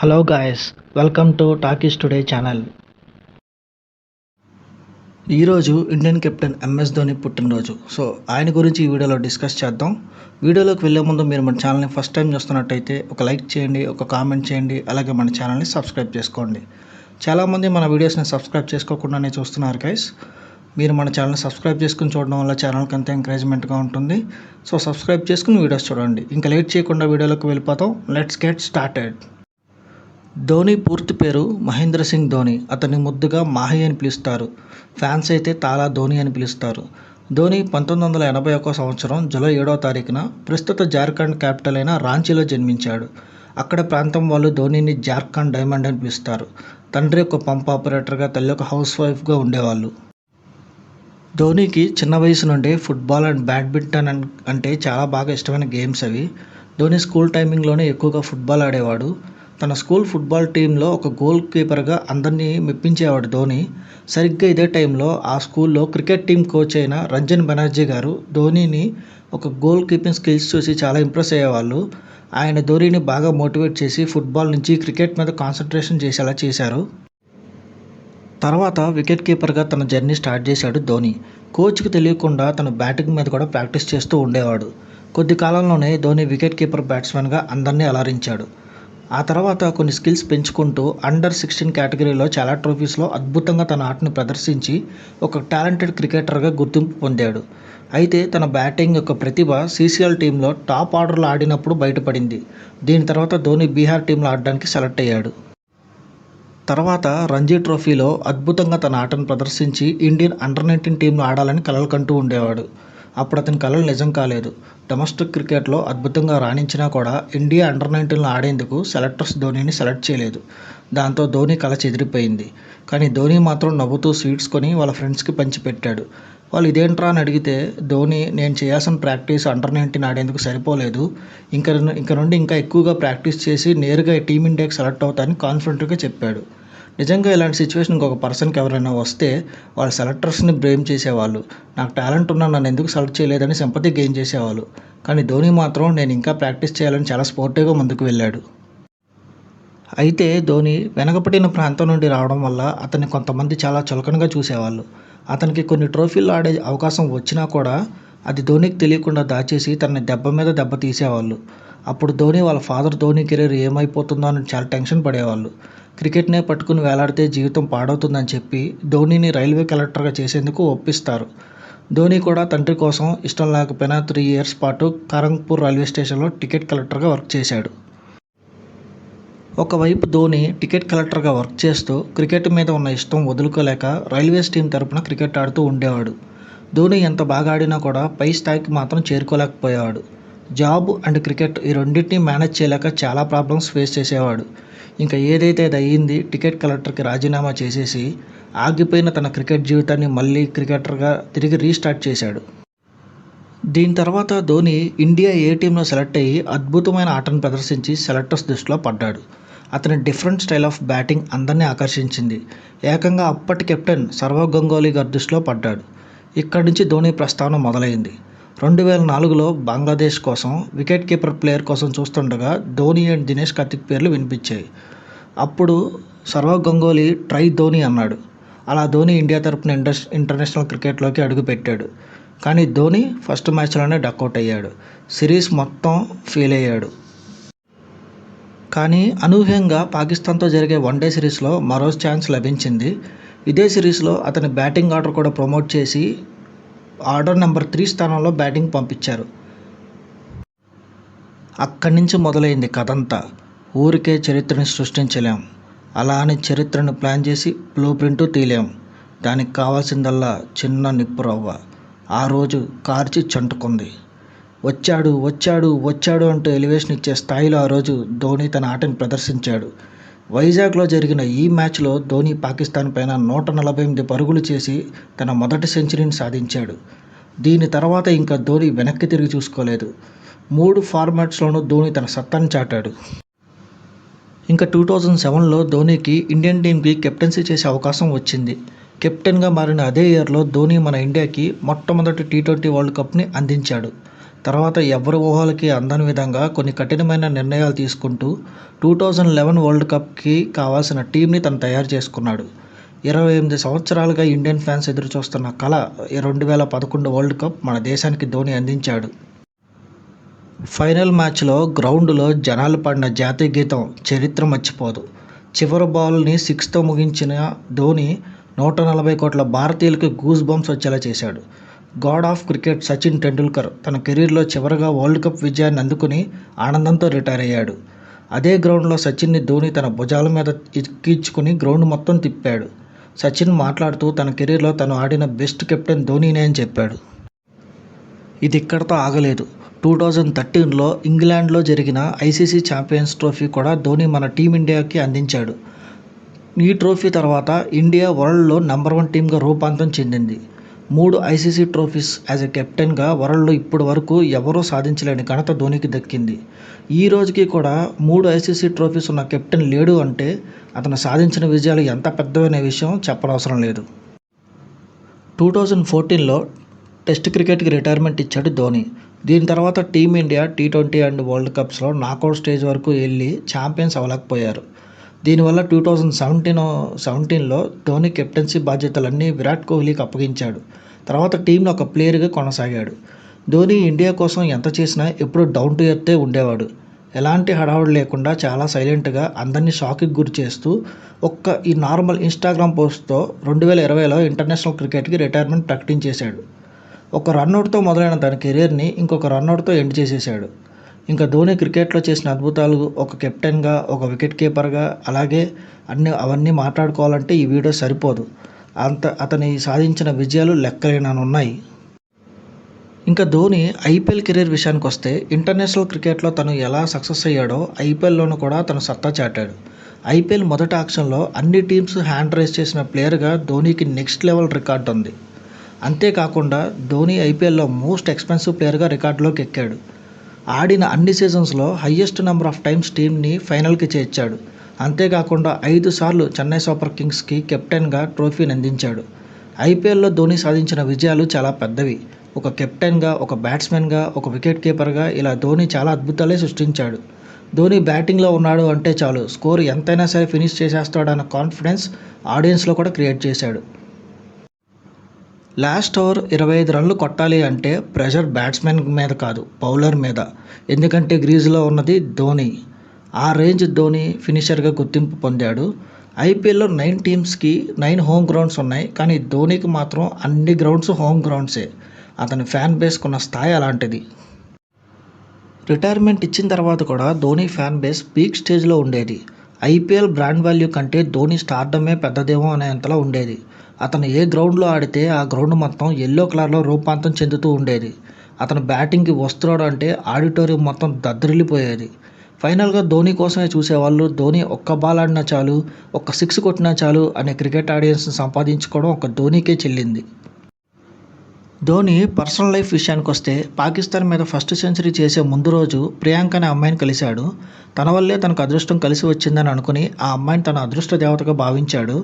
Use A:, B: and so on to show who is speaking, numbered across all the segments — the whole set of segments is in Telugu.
A: Hello guys, welcome to talkies today channel. ఈరోజు ఇండియన్ కెప్టెన్ ఎంఎస్ ధోని పుట్టినరోజు. సో ఆయన గురించి ఈ వీడియోలో డిస్కస్ చేద్దాం. వీడియోలోకి వెళ్ళే ముందు మీరు మన ఛానల్ని ఫస్ట్ టైం చూస్తున్నట్టయితే ఒక లైక్ చేయండి, ఒక కామెంట్ చేయండి, అలాగే మన ఛానల్ని సబ్స్క్రైబ్ చేసుకోండి. చాలామంది మన వీడియోస్ని సబ్స్క్రైబ్ చేసుకోకుండానే చూస్తున్నారు గైస్. మీరు మన ఛానల్ని సబ్స్క్రైబ్ చేసుకుని చూడడం వల్ల ఛానల్కి అంత ఎంకరేజ్మెంట్గా ఉంటుంది. సో సబ్స్క్రైబ్ చేసుకుని వీడియోస్ చూడండి. ఇంకా లేట్ చేయకుండా వీడియోలోకి వెళ్ళిపోతాం. Let's get started. ధోని పూర్తి పేరు మహేంద్ర సింగ్ ధోని. అతన్ని ముద్దుగా మాహి అని పిలుస్తారు. ఫ్యాన్స్ అయితే తాలా ధోని అని పిలుస్తారు. ధోని 1981 సంవత్సరం జూలై 7వ తారీఖున ప్రస్తుత జార్ఖండ్ క్యాపిటల్ అయిన రాంచీలో జన్మించాడు. అక్కడ ప్రాంతం వాళ్ళు ధోనిని జార్ఖండ్ డైమండ్ అని పిలుస్తారు. తండ్రి ఒక పంప్ ఆపరేటర్గా, తల్లి ఒక హౌస్ వైఫ్గా ఉండేవాళ్ళు. ధోనికి చిన్న వయసు నుండి ఫుట్బాల్ అండ్ బ్యాడ్మింటన్ అంటే చాలా బాగా ఇష్టమైన గేమ్స్ అవి. ధోని స్కూల్ టైమింగ్లోనే ఎక్కువగా ఫుట్బాల్ ఆడేవాడు. తన స్కూల్ ఫుట్బాల్ టీంలో ఒక గోల్ కీపర్గా అందరినీ మెప్పించేవాడు ధోని. సరిగ్గా ఇదే టైంలో ఆ స్కూల్లో క్రికెట్ టీం కోచ్ అయిన రంజన్ బెనర్జీ గారు ధోనిని ఒక గోల్ కీపింగ్ స్కిల్స్ చూసి చాలా ఇంప్రెస్ అయ్యేవాళ్ళు. ఆయన ధోనిని బాగా మోటివేట్ చేసి ఫుట్బాల్ నుంచి క్రికెట్ మీద కాన్సన్ట్రేషన్ చేసేలా చేశారు. తర్వాత వికెట్ కీపర్గా తన జర్నీ స్టార్ట్ చేశాడు ధోని. కోచ్కి తెలియకుండా తన బ్యాటింగ్ మీద కూడా ప్రాక్టీస్ చేస్తూ ఉండేవాడు. కొద్ది కాలంలోనే ధోని వికెట్ కీపర్ బ్యాట్స్మెన్గా అందరినీ అలరించాడు. ఆ తర్వాత కొన్ని స్కిల్స్ పెంచుకుంటూ అండర్-16 కేటగిరీలో చాలా ట్రోఫీస్లో అద్భుతంగా తన ఆటను ప్రదర్శించి ఒక టాలెంటెడ్ క్రికెటర్గా గుర్తింపు పొందాడు. అయితే తన బ్యాటింగ్ యొక్క ప్రతిభ సీసీఎల్ టీంలో టాప్ ఆర్డర్లో ఆడినప్పుడు బయటపడింది. దీని తర్వాత ధోని బీహార్ టీంలో ఆడడానికి సెలెక్ట్ అయ్యాడు. తర్వాత రంజీ ట్రోఫీలో అద్భుతంగా తన ఆటను ప్రదర్శించి ఇండియన్ అండర్-19 టీంలో ఆడాలని కలలు కంటూ ఉండేవాడు. అప్పుడు అతని కలలు నిజం కాలేదు. డొమెస్టిక్ క్రికెట్లో అద్భుతంగా రాణించినా కూడా ఇండియా అండర్-19లో ఆడేందుకు సెలెక్టర్స్ ధోనిని సెలెక్ట్ చేయలేదు. దాంతో ధోని కల చెదిరిపోయింది. కానీ ధోని మాత్రం నవ్వుతూ స్వీట్స్ కొని వాళ్ళ ఫ్రెండ్స్కి పంచిపెట్టాడు. వాళ్ళు ఇదేంట్రా అని అడిగితే ధోని, నేను చేయాల్సిన ప్రాక్టీస్ అండర్-19 ఆడేందుకు సరిపోలేదు, ఇంక నుండి ఇంకా ఎక్కువగా ప్రాక్టీస్ చేసి నేరుగా టీమిండియాకి సెలెక్ట్ అవుతానని కాన్ఫిడెంట్గా చెప్పాడు. నిజంగా ఇలాంటి సిచ్యువేషన్ ఇంకొక పర్సన్కి ఎవరైనా వస్తే వాళ్ళ సెలెక్టర్స్ని బ్లేమ్ చేసేవాళ్ళు. నాకు టాలెంట్ ఉన్నా నన్ను ఎందుకు సెలెక్ట్ చేయలేదని సింపతి గెయిన్ చేసేవాళ్ళు. కానీ ధోని మాత్రం నేను ఇంకా ప్రాక్టీస్ చేయాలని చాలా స్పోర్టివ్గా ముందుకు వెళ్ళాడు. అయితే ధోని వెనకబడిన ప్రాంతం నుండి రావడం వల్ల అతన్ని కొంతమంది చాలా చులకనగా చూసేవాళ్ళు. అతనికి కొన్ని ట్రోఫీలు ఆడే అవకాశం వచ్చినా కూడా అది ధోనికి తెలియకుండా దాచేసి తనని దెబ్బ మీద దెబ్బ తీసేవాళ్ళు. అప్పుడు ధోని వాళ్ళ ఫాదర్ ధోని కెరీర్ ఏమైపోతుందో అని చాలా టెన్షన్ పడేవాళ్ళు. క్రికెట్నే పట్టుకుని వేలాడితే జీవితం పాడవుతుందని చెప్పి ధోనిని రైల్వే కలెక్టర్గా చేసేందుకు ఒప్పిస్తారు. ధోని కూడా తండ్రి కోసం ఇష్టం లేకపోయినా 3 years పాటు కారంగ్పూర్ రైల్వే స్టేషన్లో టికెట్ కలెక్టర్గా వర్క్ చేశాడు. ఒకవైపు ధోని టికెట్ కలెక్టర్గా వర్క్ చేస్తూ క్రికెట్ మీద ఉన్న ఇష్టం వదులుకోలేక రైల్వేస్ టీం తరపున క్రికెట్ ఆడుతూ ఉండేవాడు. ధోని ఎంత బాగా ఆడినా కూడా పై స్థాయికి మాత్రం చేరుకోలేకపోయేవాడు. జాబ్ అండ్ క్రికెట్ ఈ రెండింటినీ మేనేజ్ చేయలేక చాలా ప్రాబ్లమ్స్ ఫేస్ చేసేవాడు. ఇంకా ఏదైతే అది అయ్యింది, టికెట్ కలెక్టర్కి రాజీనామా చేసేసి ఆగిపోయిన తన క్రికెట్ జీవితాన్ని మళ్ళీ క్రికెటర్గా తిరిగి రీస్టార్ట్ చేశాడు. దీని తర్వాత ధోని ఇండియా ఏ టీంలో సెలెక్ట్ అయ్యి అద్భుతమైన ఆటను ప్రదర్శించి సెలెక్టర్స్ దృష్టిలో పడ్డాడు. అతని డిఫరెంట్ స్టైల్ ఆఫ్ బ్యాటింగ్ అందరినీ ఆకర్షించింది. ఏకంగా అప్పటి కెప్టెన్ సౌరవ్ గంగూలీ గారి దృష్టిలో పడ్డాడు. ఇక్కడి నుంచి ధోని ప్రస్థానం మొదలైంది. 2004లో బంగ్లాదేశ్ కోసం వికెట్ కీపర్ ప్లేయర్ కోసం చూస్తుండగా ధోని అండ్ దినేష్ కార్తిక్ పేర్లు వినిపించాయి. అప్పుడు సౌరవ్ గంగూలీ ట్రై ధోని అన్నాడు. అలా ధోని ఇండియా తరపున ఇంటర్నేషనల్ క్రికెట్లోకి అడుగుపెట్టాడు. కానీ ధోని ఫస్ట్ మ్యాచ్లోనే డక్అవుట్ అయ్యాడు. సిరీస్ మొత్తం ఫెయిల్ అయ్యాడు. కానీ అనూహ్యంగా పాకిస్తాన్తో జరిగే వన్డే సిరీస్లో మరో ఛాన్స్ లభించింది. ఇదే సిరీస్లో అతని బ్యాటింగ్ ఆర్డర్ కూడా ప్రమోట్ చేసి ఆర్డర్ నెంబర్ 3 స్థానంలో బ్యాటింగ్ పంపించారు. అక్కడి నుంచి మొదలైంది కథంతా. ఊరికే చరిత్రని సృష్టించలేం, అలా అని చరిత్రను ప్లాన్ చేసి బ్లూ ప్రింట్ తీయలేం. దానికి కావాల్సిందల్లా చిన్న నిప్పు రవ్వ. ఆ రోజు కార్చి చంటుకుంది. వచ్చాడు వచ్చాడు వచ్చాడు అంటూ ఎలివేషన్ ఇచ్చే స్థాయిలో ఆ రోజు ధోని తన ఆటను ప్రదర్శించాడు. వైజాగ్లో జరిగిన ఈ మ్యాచ్లో ధోని పాకిస్తాన్ పైన 148 పరుగులు చేసి తన మొదటి సెంచరీని సాధించాడు. దీని తర్వాత ఇంకా ధోని వెనక్కి తిరిగి చూసుకోలేదు. 3 ఫార్మాట్స్లోనూ ధోని తన సత్తాను చాటాడు. ఇంకా 2007లో ధోనికి ఇండియన్ టీంకి కెప్టెన్సీ చేసే అవకాశం వచ్చింది. కెప్టెన్గా మారిన అదే ఇయర్లో ధోని మన ఇండియాకి మొట్టమొదటి T20 వరల్డ్ కప్ని అందించాడు. తర్వాత ఎవరి ఊహలకి అందని విధంగా కొన్ని కఠినమైన నిర్ణయాలు తీసుకుంటూ 2011 వరల్డ్ కప్కి కావాల్సిన టీంని తను తయారు చేసుకున్నాడు. 28 సంవత్సరాలుగా ఇండియన్ ఫ్యాన్స్ ఎదురుచూస్తున్న కల 2011 వరల్డ్ కప్ మన దేశానికి ధోని అందించాడు. ఫైనల్ మ్యాచ్లో గ్రౌండ్లో జనాలు పాడిన జాతీయ గీతం చరిత్ర మర్చిపోదు. చివరి బాల్ని సిక్స్తో ముగించిన ధోని 140 కోట్ల భారతీయులకి గూస్ బంప్స్ వచ్చేలా చేశాడు. God of cricket Sachin Tendulkar తన కెరీర్లో చివరగా వరల్డ్ కప్ విజయాన్ని అందుకుని ఆనందంతో రిటైర్ అయ్యాడు. అదే గ్రౌండ్లో సచిన్ని ధోని తన భుజాల మీద ఎక్కించుకుని గ్రౌండ్ మొత్తం తిప్పాడు. సచిన్ మాట్లాడుతూ తన కెరీర్లో తను ఆడిన బెస్ట్ కెప్టెన్ ధోనీనే అని చెప్పాడు. ఇది ఇక్కడితో ఆగలేదు. 2013లో ఇంగ్లాండ్లో జరిగిన ఐసీసీ ఛాంపియన్స్ ట్రోఫీ కూడా ధోని మన టీమిండియాకి అందించాడు. ఈ ట్రోఫీ తర్వాత ఇండియా వరల్డ్లో నంబర్ 1 టీమ్గా రూపాంతరం చెందింది. 3 ఐసీసీ ట్రోఫీస్ యాజ్ ఎ కెప్టెన్గా వరల్డ్లో ఇప్పటి వరకు ఎవరూ సాధించలేని ఘనత ధోనికి దక్కింది. ఈ రోజుకి కూడా 3 ఐసీసీ ట్రోఫీస్ ఉన్న కెప్టెన్ లేడు అంటే అతను సాధించిన విజయాలు ఎంత పెద్దవనే విషయం చెప్పనవసరం లేదు. 2014లో టెస్ట్ క్రికెట్కి రిటైర్మెంట్ ఇచ్చాడు ధోని. దీని తర్వాత టీమిండియా T20 అండ్ వరల్డ్ కప్స్లో నాకౌట్ స్టేజ్ వరకు వెళ్ళి ఛాంపియన్స్ అవ్వలేకపోయారు. దీనివల్ల 2017లో ధోని కెప్టెన్సీ బాధ్యతలన్నీ విరాట్ కోహ్లీకి అప్పగించాడు. తర్వాత టీంలో ఒక ప్లేయర్గా కొనసాగాడు. ధోని ఇండియా కోసం ఎంత చేసినా ఎప్పుడూ డౌన్ టు ఎర్తే ఉండేవాడు. ఎలాంటి హడావుడి లేకుండా చాలా సైలెంట్గా అందరినీ షాక్కి గురి చేస్తూ ఈ నార్మల్ ఇన్స్టాగ్రామ్ పోస్ట్తో 2020లో ఇంటర్నేషనల్ క్రికెట్కి రిటైర్మెంట్ ప్రకటించేశాడు. ఒక రన్అట్తో మొదలైన తన కెరీర్ని ఇంకొక రన్అట్తో ఎండ్ చేసేశాడు. ఇంకా ధోని క్రికెట్లో చేసిన అద్భుతాలు ఒక కెప్టెన్గా, ఒక వికెట్ కీపర్గా, అలాగే అవన్నీ మాట్లాడుకోవాలంటే ఈ వీడియో సరిపోదు. అతని సాధించిన విజయాలు లెక్కలేనన్ని ఉన్నాయి. ఇంకా ధోని ఐపీఎల్ కెరీర్ విషయానికి వస్తే ఇంటర్నేషనల్ క్రికెట్లో తను ఎలా సక్సెస్ అయ్యాడో ఐపీఎల్లోనూ కూడా తను సత్తా చాటాడు. ఐపీఎల్ మొదటి ఆక్షన్లో అన్ని టీమ్స్ హ్యాండ్ రైజ్ చేసిన ప్లేయర్గా ధోనికి నెక్స్ట్ లెవెల్ రికార్డు ఉంది. అంతేకాకుండా ధోని ఐపీఎల్లో మోస్ట్ ఎక్స్పెన్సివ్ ప్లేయర్గా రికార్డులోకి ఎక్కాడు. ఆడిన అన్ని సీజన్స్లో హయ్యెస్ట్ నెంబర్ ఆఫ్ టైమ్స్ టీంని ఫైనల్కి చేర్చాడు. అంతేకాకుండా 5 సార్లు చెన్నై సూపర్ కింగ్స్కి కెప్టెన్గా ట్రోఫీని అందించాడు. ఐపీఎల్లో ధోని సాధించిన విజయాలు చాలా పెద్దవి. ఒక కెప్టెన్గా, ఒక బ్యాట్స్మెన్గా, ఒక వికెట్ కీపర్గా ఇలా ధోని చాలా అద్భుతాలే సృష్టించాడు. ధోని బ్యాటింగ్లో ఉన్నాడు అంటే చాలు స్కోర్ ఎంతైనా సరే ఫినిష్ చేసేస్తాడన్న కాన్ఫిడెన్స్ ఆడియన్స్లో కూడా క్రియేట్ చేశాడు. లాస్ట్ ఓవర్ 25 రన్లు కొట్టాలి అంటే ప్రెషర్ బ్యాట్స్మెన్ మీద కాదు, బౌలర్ మీద. ఎందుకంటే గ్రీజులో ఉన్నది ధోని. ఆ రేంజ్ ధోని ఫినిషర్గా గుర్తింపు పొందాడు. ఐపీఎల్లో 9 టీమ్స్కి 9 హోమ్ గ్రౌండ్స్ ఉన్నాయి. కానీ ధోనికి మాత్రం అన్ని గ్రౌండ్స్ హోమ్ గ్రౌండ్సే. అతని ఫ్యాన్ బేస్కున్న స్థాయి అలాంటిది. రిటైర్మెంట్ ఇచ్చిన తర్వాత కూడా ధోని ఫ్యాన్ బేస్ పీక్ స్టేజ్లో ఉండేది. ఐపీఎల్ బ్రాండ్ వాల్యూ కంటే ధోని స్టార్డమే పెద్దదేమో అనేంతలా ఉండేది. అతను ఏ గ్రౌండ్లో ఆడితే ఆ గ్రౌండ్ మొత్తం ఎల్లో కలర్లో రూపాంతరం చెందుతూ ఉండేది. అతను బ్యాటింగ్కి వస్తున్నాడు అంటే ఆడిటోరియం మొత్తం దద్దరిల్లిపోయేది. ఫైనల్గా ధోని కోసమే చూసేవాళ్ళు. ధోని ఒక్క బాల్ ఆడినా చాలు, ఒక్క 6 కొట్టినా చాలు అనే క్రికెట్ ఆడియన్స్ని సంపాదించుకోవడం ఒక ధోనికే చెల్లింది. ధోని పర్సనల్ లైఫ్ విషయానికి వస్తే పాకిస్తాన్ మీద ఫస్ట్ సెంచరీ చేసే ముందు రోజు ప్రియాంక అనే అమ్మాయిని కలిశాడు. తన వల్లే తనకు అదృష్టం కలిసి వచ్చిందని అనుకుని ఆ అమ్మాయిని తన అదృష్ట దేవతగా భావించాడు.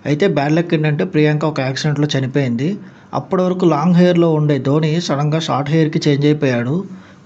A: అయితే బ్యాడ్ లక్ ఏంటంటే ప్రియాంక ఒక యాక్సిడెంట్లో చనిపోయింది. అప్పటి వరకు లాంగ్ హెయిర్లో ఉండే ధోని సడన్గా షార్ట్ హెయిర్కి చేంజ్ అయిపోయాడు.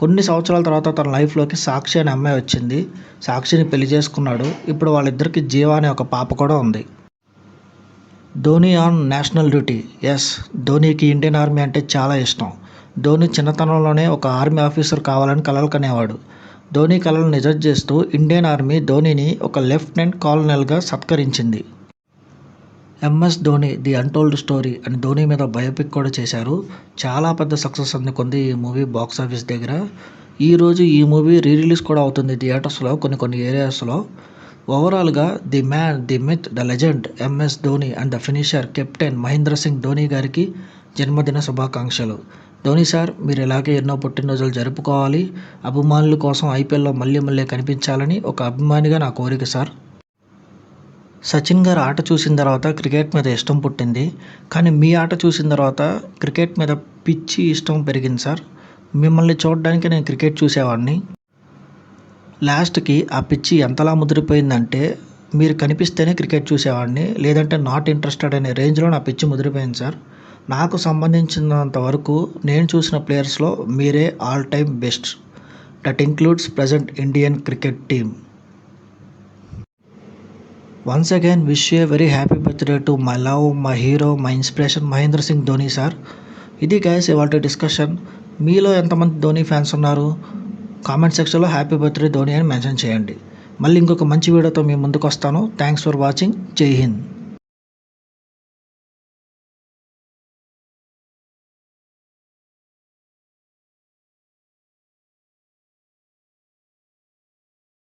A: కొన్ని సంవత్సరాల తర్వాత తన లైఫ్లోకి సాక్షి అనే అమ్మాయి వచ్చింది. సాక్షిని పెళ్లి చేసుకున్నాడు. ఇప్పుడు వాళ్ళిద్దరికి జీవా అనే ఒక పాప కూడా ఉంది. Dhoni on national duty. Yes, ధోనికి ఇండియన్ ఆర్మీ అంటే చాలా ఇష్టం. ధోని చిన్నతనంలోనే ఒక ఆర్మీ ఆఫీసర్ కావాలని కలలు కనేవాడు. ధోని కలలు నిజం చేస్తూ ఇండియన్ ఆర్మీ ధోనిని ఒక లెఫ్టినెంట్ కాలనల్గా సత్కరించింది. MS Dhoni the untold story అని ధోని మీద బయోపిక్ కూడా చేశారు. చాలా పెద్ద సక్సెస్ అందుకుంది ఈ మూవీ బాక్స్ ఆఫీస్ దగ్గర. ఈరోజు ఈ మూవీ రిలీజ్ కూడా అవుతుంది థియేటర్స్లో కొన్ని ఏరియాస్లో. ఓవరాల్గా the man, the myth, the legend MS Dhoni and the finisher captain Mahendra Singh Dhoni గారికి జన్మదిన శుభాకాంక్షలు. ధోని సార్, మీరు ఇలాగే ఎన్నో పుట్టినరోజులు జరుపుకోవాలి. అభిమానుల కోసం ఐపీఎల్లో మళ్ళీ కనిపించాలని ఒక అభిమానిగా నా కోరిక సార్. సచిన్ గారు ఆట చూసిన తర్వాత క్రికెట్ మీద ఇష్టం పుట్టింది. కానీ మీ ఆట చూసిన తర్వాత క్రికెట్ మీద పిచ్చి ఇష్టం పెరిగింది సార్. మిమ్మల్ని చూడడానికి నేను క్రికెట్ చూసేవాడిని. లాస్ట్కి ఆ పిచ్చి ఎంతలా ముదిరిపోయిందంటే మీరు కనిపిస్తేనే క్రికెట్ చూసేవాడిని, లేదంటే నాట్ ఇంట్రెస్టెడ్ అనే రేంజ్లో నా పిచ్చి ముదిరిపోయింది సార్. నాకు సంబంధించినంత వరకు నేను చూసిన ప్లేయర్స్లో మీరే all time best. That includes present Indian cricket team. Once again wish you a very happy birthday to my love, my hero, my inspiration Mahendra Singh Dhoni sir. ఇది గైస్ ఇవాళ డిస్కషన్. మీలో ఎంతమంది ధోని ఫ్యాన్స్ ఉన్నారు? కామెంట్ సెక్షన్లో హ్యాపీ బర్త్డే ధోని అని మెన్షన్ చేయండి. మళ్ళీ ఇంకొక మంచి వీడియోతో మీ ముందుకు వస్తాను. Thanks for watching. జై హింద్.